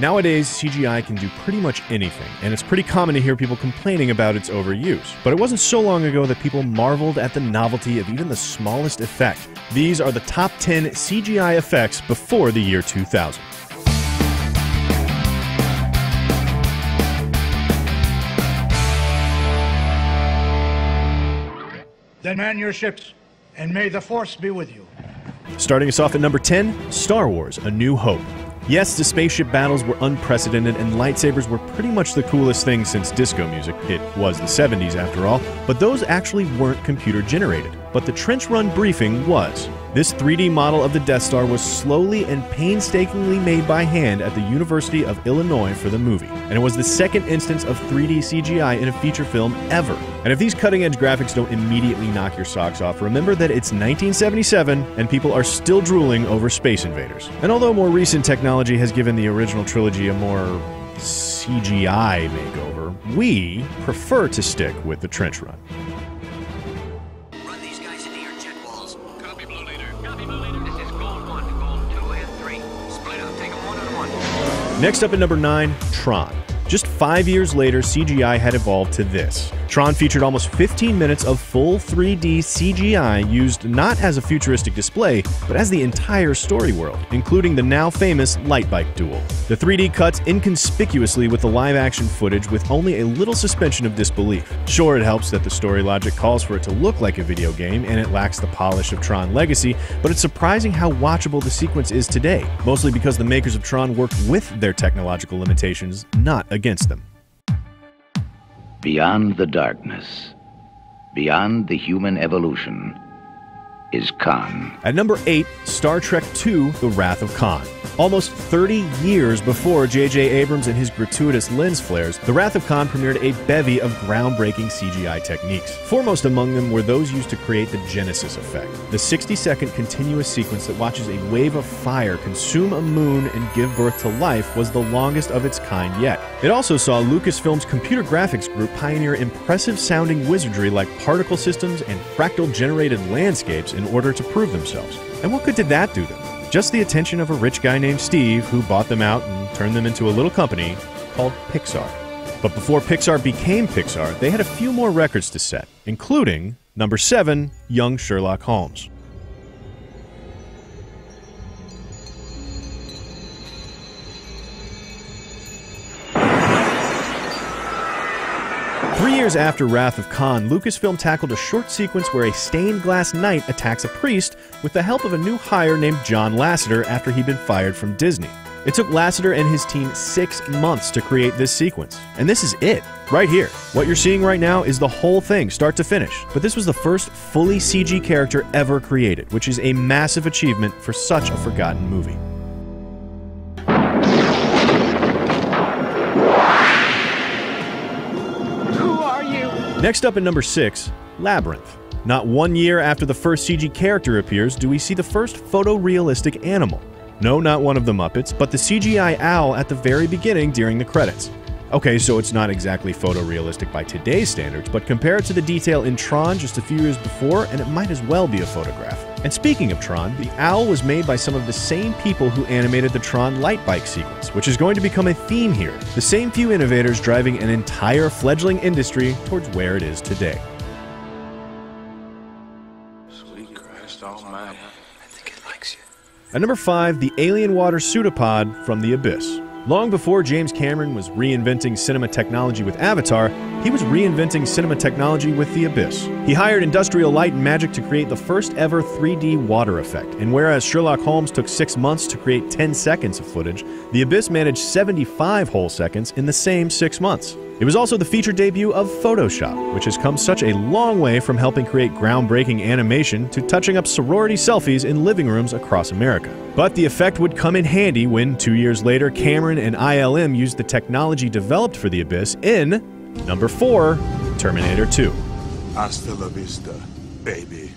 Nowadays, CGI can do pretty much anything, and it's pretty common to hear people complaining about its overuse. But it wasn't so long ago that people marveled at the novelty of even the smallest effect. These are the top 10 CGI effects before the year 2000. Then man your ships, and may the Force be with you. Starting us off at number 10, Star Wars: A New Hope. Yes, the spaceship battles were unprecedented, and lightsabers were pretty much the coolest thing since disco music. It was the 70s after all, but those actually weren't computer generated. But the trench run briefing was. This 3D model of the Death Star was slowly and painstakingly made by hand at the University of Illinois for the movie, and it was the second instance of 3D CGI in a feature film ever. And if these cutting-edge graphics don't immediately knock your socks off, remember that it's 1977 and people are still drooling over Space Invaders. And although more recent technology has given the original trilogy a more CGI makeover, we prefer to stick with the trench run. Next up at number 9, Tron. Just 5 years later, CGI had evolved to this. Tron featured almost 15 minutes of full 3D CGI used not as a futuristic display, but as the entire story world, including the now famous light bike duel. The 3D cuts inconspicuously with the live-action footage with only a little suspension of disbelief. Sure, it helps that the story logic calls for it to look like a video game and it lacks the polish of Tron Legacy, but it's surprising how watchable the sequence is today, mostly because the makers of Tron worked with their technological limitations, not against them. Beyond the darkness, beyond the human evolution, is Khan. At number 8, Star Trek II: The Wrath of Khan. Almost 30 years before J.J. Abrams and his gratuitous lens flares, The Wrath of Khan premiered a bevy of groundbreaking CGI techniques. Foremost among them were those used to create the Genesis effect, the 60-second continuous sequence that watches a wave of fire consume a moon and give birth to life was the longest of its kind yet. It also saw Lucasfilm's computer graphics group pioneer impressive-sounding wizardry like particle systems and fractal-generated landscapes in order to prove themselves. And what good did that do them? Just the attention of a rich guy named Steve who bought them out and turned them into a little company called Pixar. But before Pixar became Pixar, they had a few more records to set, including number 7, Young Sherlock Holmes. 3 years after Wrath of Khan, Lucasfilm tackled a short sequence where a stained glass knight attacks a priest with the help of a new hire named John Lasseter after he'd been fired from Disney. It took Lasseter and his team 6 months to create this sequence. And this is it, right here. What you're seeing right now is the whole thing, start to finish. But this was the first fully CG character ever created, which is a massive achievement for such a forgotten movie. Next up at number 6, Labyrinth. Not 1 year after the first CG character appears do we see the first photorealistic animal. No, not one of the Muppets, but the CGI owl at the very beginning during the credits. Okay, so it's not exactly photorealistic by today's standards, but compare it to the detail in Tron just a few years before, and it might as well be a photograph. And speaking of Tron, the owl was made by some of the same people who animated the Tron light bike sequence, which is going to become a theme here. The same few innovators driving an entire fledgling industry towards where it is today. Sweet Christ almighty. I think it likes you. At number 5, the alien water pseudopod from the Abyss. Long before James Cameron was reinventing cinema technology with Avatar, he was reinventing cinema technology with The Abyss. He hired Industrial Light and Magic to create the first ever 3D water effect, and whereas Sherlock Holmes took 6 months to create 10 seconds of footage, The Abyss managed 75 whole seconds in the same 6 months. It was also the feature debut of Photoshop, which has come such a long way from helping create groundbreaking animation to touching up sorority selfies in living rooms across America. But the effect would come in handy when, 2 years later, Cameron and ILM used the technology developed for The Abyss in number 4, Terminator 2. Hasta la vista, baby.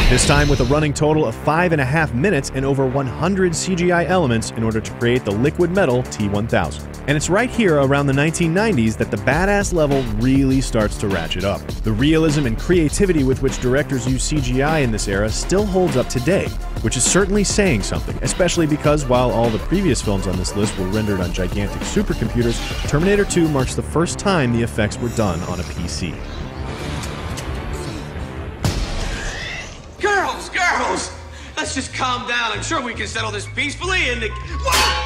This time with a running total of 5.5 minutes and over 100 CGI elements in order to create the liquid metal T-1000. And it's right here around the 1990s that the badass level really starts to ratchet up. The realism and creativity with which directors use CGI in this era still holds up today, which is certainly saying something, especially because while all the previous films on this list were rendered on gigantic supercomputers, Terminator 2 marks the first time the effects were done on a PC. Girls! Let's just calm down. I'm sure we can settle this peacefully and...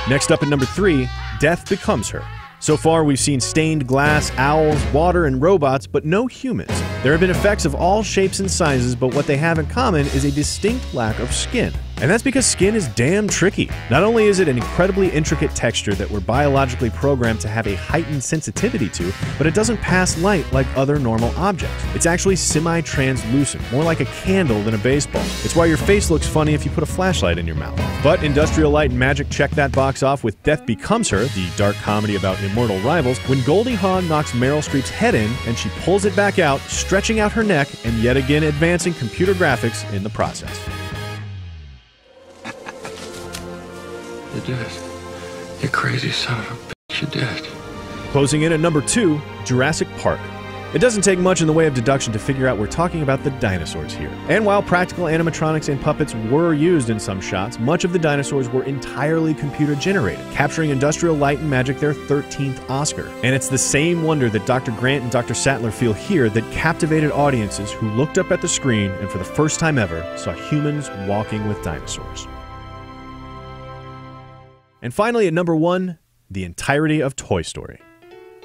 Next up at number 3, Death Becomes Her. So far, we've seen stained glass, owls, water, and robots, but no humans. There have been effects of all shapes and sizes, but what they have in common is a distinct lack of skin. And that's because skin is damn tricky. Not only is it an incredibly intricate texture that we're biologically programmed to have a heightened sensitivity to, but it doesn't pass light like other normal objects. It's actually semi-translucent, more like a candle than a baseball. It's why your face looks funny if you put a flashlight in your mouth. But Industrial Light and Magic checked that box off with Death Becomes Her, the dark comedy about immortal rivals, when Goldie Hawn knocks Meryl Streep's head in and she pulls it back out, stretching out her neck and yet again advancing computer graphics in the process. You did it. You crazy son of a bitch, you did it. Closing in at number 2, Jurassic Park. It doesn't take much in the way of deduction to figure out we're talking about the dinosaurs here. And while practical animatronics and puppets were used in some shots, much of the dinosaurs were entirely computer generated, capturing Industrial Light and Magic their 13th Oscar. And it's the same wonder that Dr. Grant and Dr. Sattler feel here that captivated audiences who looked up at the screen and for the first time ever saw humans walking with dinosaurs. And finally at number 1, the entirety of Toy Story.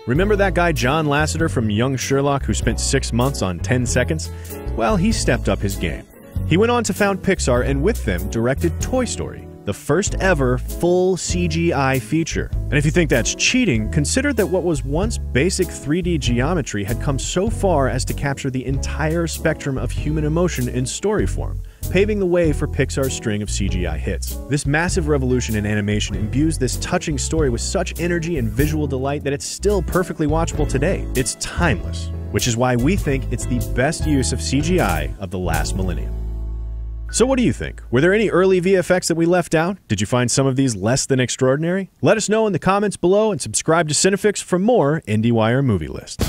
Remember that guy John Lasseter from Young Sherlock who spent 6 months on 10 seconds? Well, he stepped up his game. He went on to found Pixar and with them directed Toy Story, the first ever full CGI feature. And if you think that's cheating, consider that what was once basic 3D geometry had come so far as to capture the entire spectrum of human emotion in story form, paving the way for Pixar's string of CGI hits. This massive revolution in animation imbues this touching story with such energy and visual delight that it's still perfectly watchable today. It's timeless, which is why we think it's the best use of CGI of the last millennium. So what do you think? Were there any early VFX that we left out? Did you find some of these less than extraordinary? Let us know in the comments below and subscribe to CineFix for more IndieWire movie lists.